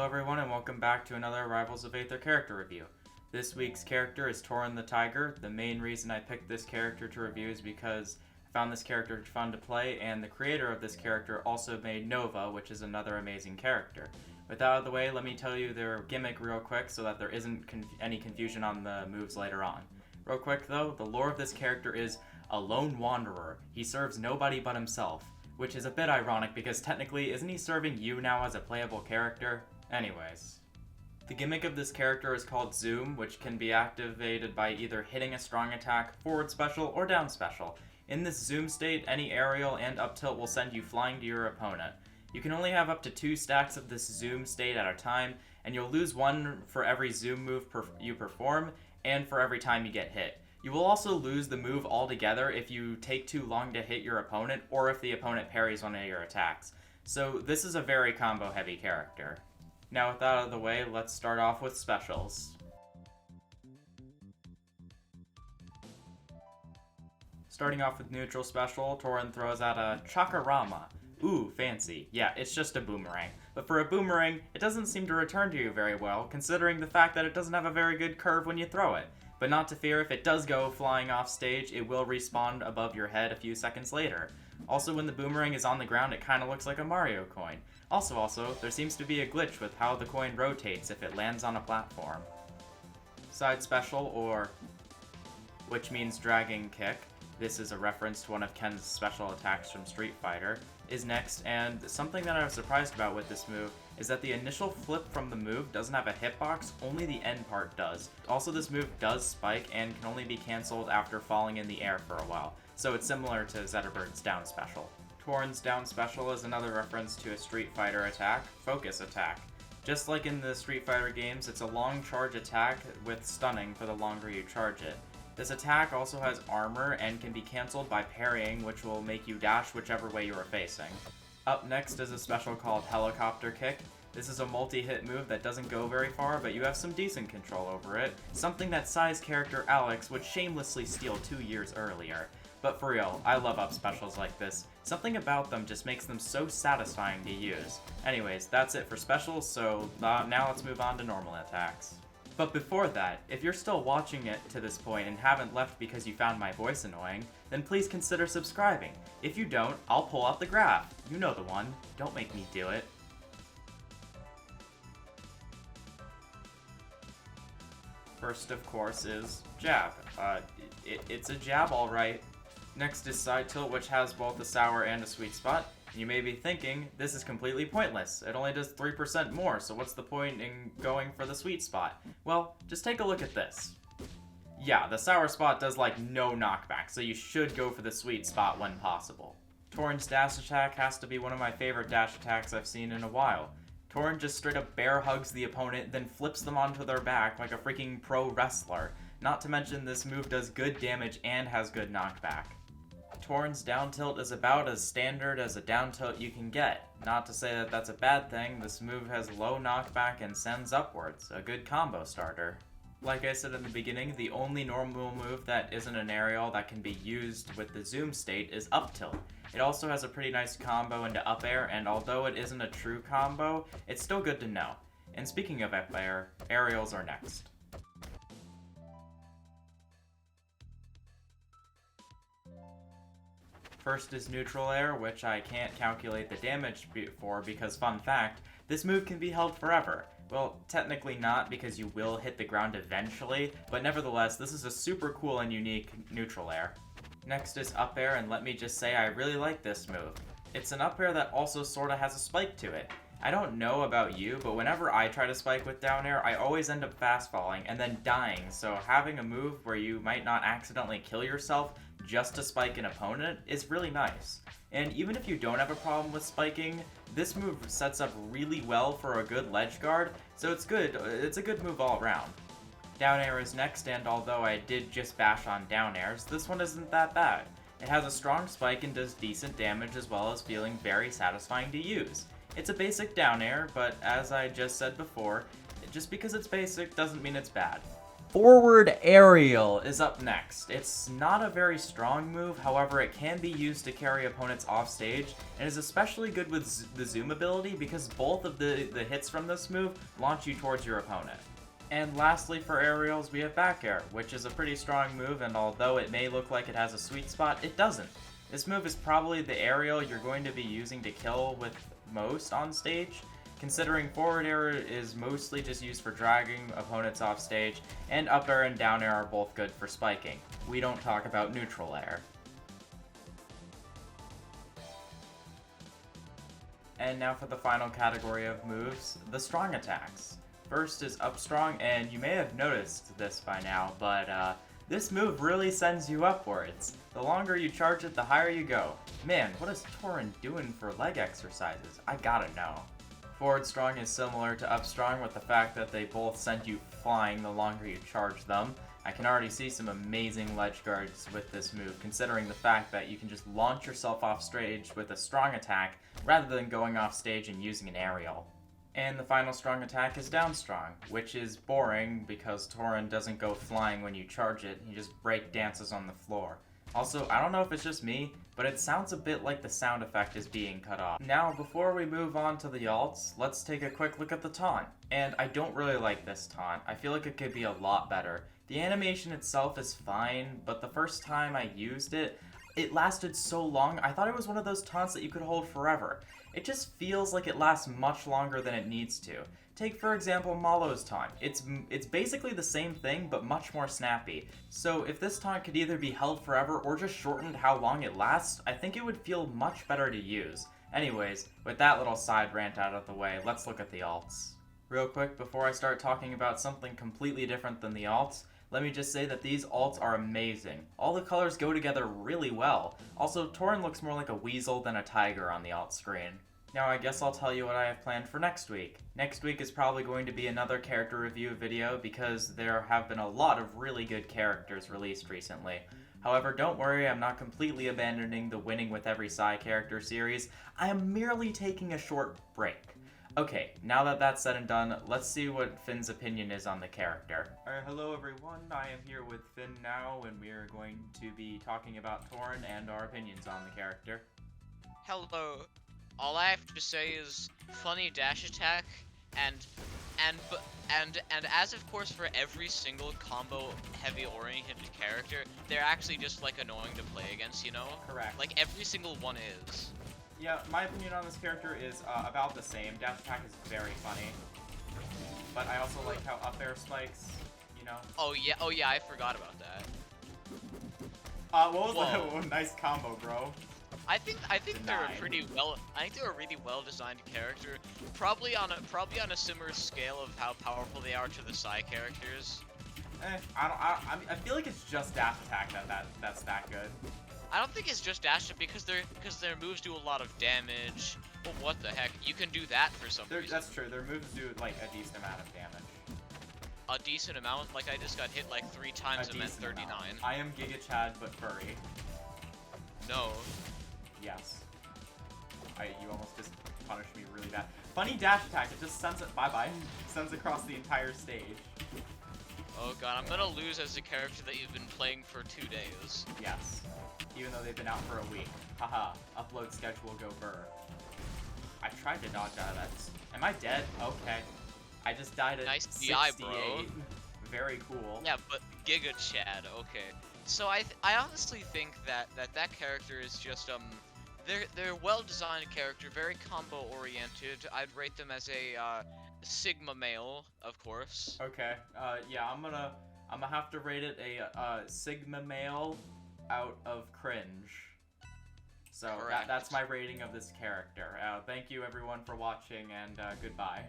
Hello everyone and welcome back to another Rivals of Aether character review. This week's character is Torren the Tiger. The main reason I picked this character to review is because I found this character fun to play, and the creator of this character also made Nova, which is another amazing character. With that out of the way, let me tell you their gimmick real quick so that there isn't any confusion on the moves later on. Real quick though, the lore of this character is a lone wanderer. He serves nobody but himself, which is a bit ironic because technically isn't he serving you now as a playable character? Anyways. The gimmick of this character is called Zoom, which can be activated by either hitting a strong attack, forward special, or down special. In this Zoom state, any aerial and up tilt will send you flying to your opponent. You can only have up to 2 stacks of this Zoom state at a time, and you'll lose 1 for every Zoom move you perform, and for every time you get hit. You will also lose the move altogether if you take too long to hit your opponent, or if the opponent parries one of your attacks. So this is a very combo heavy character. Now with that out of the way, let's start off with specials. Starting off with neutral special, Torren throws out a Chakarama. Ooh, fancy. Yeah, it's just a boomerang. But for a boomerang, it doesn't seem to return to you very well, considering the fact that it doesn't have a very good curve when you throw it. But not to fear, if it does go flying off stage, it will respawn above your head a few seconds later. Also, when the boomerang is on the ground, it kinda looks like a Mario coin. Also, there seems to be a glitch with how the coin rotates if it lands on a platform. Side special, or which means dragging kick, this is a reference to one of Ken's special attacks from Street Fighter, is next, and something that I was surprised about with this move is that the initial flip from the move doesn't have a hitbox, only the end part does. Also, this move does spike and can only be cancelled after falling in the air for a while, so it's similar to Zetterberg's down special. Torren's down special is another reference to a Street Fighter attack, Focus Attack. Just like in the Street Fighter games, it's a long charge attack with stunning for the longer you charge it. This attack also has armor and can be cancelled by parrying, which will make you dash whichever way you are facing. Up next is a special called Helicopter Kick. This is a multi-hit move that doesn't go very far, but you have some decent control over it, something that Psy's character Alex would shamelessly steal 2 years earlier. But for real, I love up specials like this. Something about them just makes them so satisfying to use. Anyways, that's it for specials, so now let's move on to normal attacks. But before that, if you're still watching it to this point and haven't left because you found my voice annoying, then please consider subscribing. If you don't, I'll pull out the graph. You know the one. Don't make me do it. First, of course, is jab. It's a jab, alright. Next is side tilt, which has both a sour and a sweet spot. You may be thinking, this is completely pointless. It only does 3% more, so what's the point in going for the sweet spot? Well, just take a look at this. Yeah, the sour spot does like no knockback, so you should go for the sweet spot when possible. Torren's dash attack has to be one of my favorite dash attacks I've seen in a while. Torren just straight up bear hugs the opponent, then flips them onto their back like a freaking pro wrestler. Not to mention this move does good damage and has good knockback. Torren's down tilt is about as standard as a down tilt you can get. Not to say that that's a bad thing, this move has low knockback and sends upwards, a good combo starter. Like I said in the beginning, the only normal move that isn't an aerial that can be used with the zoom state is up tilt. It also has a pretty nice combo into up air, and although it isn't a true combo, it's still good to know. And speaking of up air, aerials are next. First is neutral air, which I can't calculate the damage for because, fun fact, this move can be held forever. Well, technically not, because you will hit the ground eventually, but nevertheless, this is a super cool and unique neutral air. Next is up air, and let me just say I really like this move. It's an up air that also sorta has a spike to it. I don't know about you, but whenever I try to spike with down air, I always end up fast falling and then dying, so having a move where you might not accidentally kill yourself just to spike an opponent is really nice. And even if you don't have a problem with spiking, this move sets up really well for a good ledge guard, so it's a good move all around. Down air is next, and although I did just bash on down airs, this one isn't that bad. It has a strong spike and does decent damage as well as feeling very satisfying to use. It's a basic down air, but as I just said before, just because it's basic doesn't mean it's bad. Forward Aerial is up next. It's not a very strong move, however it can be used to carry opponents off stage, and is especially good with the zoom ability because both of the hits from this move launch you towards your opponent. And lastly for aerials, we have back air, which is a pretty strong move, and although it may look like it has a sweet spot, it doesn't. This move is probably the aerial you're going to be using to kill with most on stage, considering forward air is mostly just used for dragging opponents off stage, and up air and down air are both good for spiking. We don't talk about neutral air. And now for the final category of moves, the strong attacks. First is up strong, and you may have noticed this by now, but this move really sends you upwards. The longer you charge it, the higher you go. Man, what is Torren doing for leg exercises? I gotta know. Forward strong is similar to up strong with the fact that they both send you flying the longer you charge them. I can already see some amazing ledge guards with this move, considering the fact that you can just launch yourself off stage with a strong attack rather than going off stage and using an aerial. And the final strong attack is down strong, which is boring because Torren doesn't go flying when you charge it, he just break dances on the floor. Also, I don't know if it's just me, but it sounds a bit like the sound effect is being cut off. Now, before we move on to the alts, let's take a quick look at the taunt. And I don't really like this taunt. I feel like it could be a lot better. The animation itself is fine, but the first time I used it, it lasted so long, I thought it was one of those taunts that you could hold forever. It just feels like it lasts much longer than it needs to. Take, for example, Malo's taunt. It's basically the same thing, but much more snappy. So if this taunt could either be held forever or just shortened how long it lasts, I think it would feel much better to use. Anyways, with that little side rant out of the way, let's look at the alts. Real quick, before I start talking about something completely different than the alts, let me just say that these alts are amazing. All the colors go together really well. Also, Torren looks more like a weasel than a tiger on the alt screen. Now I guess I'll tell you what I have planned for next week. Next week is probably going to be another character review video because there have been a lot of really good characters released recently. However, don't worry, I'm not completely abandoning the Winning with Every Psy character series. I am merely taking a short break. Okay, now that that's said and done, let's see what Finn's opinion is on the character. Alright, hello everyone, I am here with Finn now, and we are going to be talking about Torren and our opinions on the character. Hello. All I have to say is funny dash attack, and as of course for every single combo heavy oriented character, they're actually just like annoying to play against, you know? Correct. Like every single one is. Yeah, my opinion on this character is about the same. Dash attack is very funny, but I also like how up air spikes, you know? Oh yeah, I forgot about that. What was that? Oh, nice combo, bro. I think they're a pretty well. I think they're a really well designed character. Probably on a similar scale of how powerful they are to the Psy characters. I feel like it's just dash attack that's that good. I don't think it's just dash because their moves do a lot of damage. Well, what the heck? You can do that for some reason. That's true. Their moves do like a decent amount of damage. A decent amount? Like I just got hit like 3 times and then 39. Amount. I am Giga Chad but furry. No. Yes. You almost just punished me really bad. Funny dash attack, it just sends it bye-bye. Sends across the entire stage. Oh god, I'm gonna lose as a character that you've been playing for 2 days. Yes. Even though they've been out for a week. Haha. Upload schedule go burr. I tried to dodge out of that. Am I dead? Okay. I just died at nice 68. DI, bro. Very cool. Yeah, but Giga Chad, okay. So I honestly think that character is just they're a well-designed character, very combo-oriented. I'd rate them as a Sigma male, of course. Okay. Yeah, I'm gonna have to rate it a Sigma male out of cringe. So that's my rating of this character. Thank you everyone for watching, and goodbye.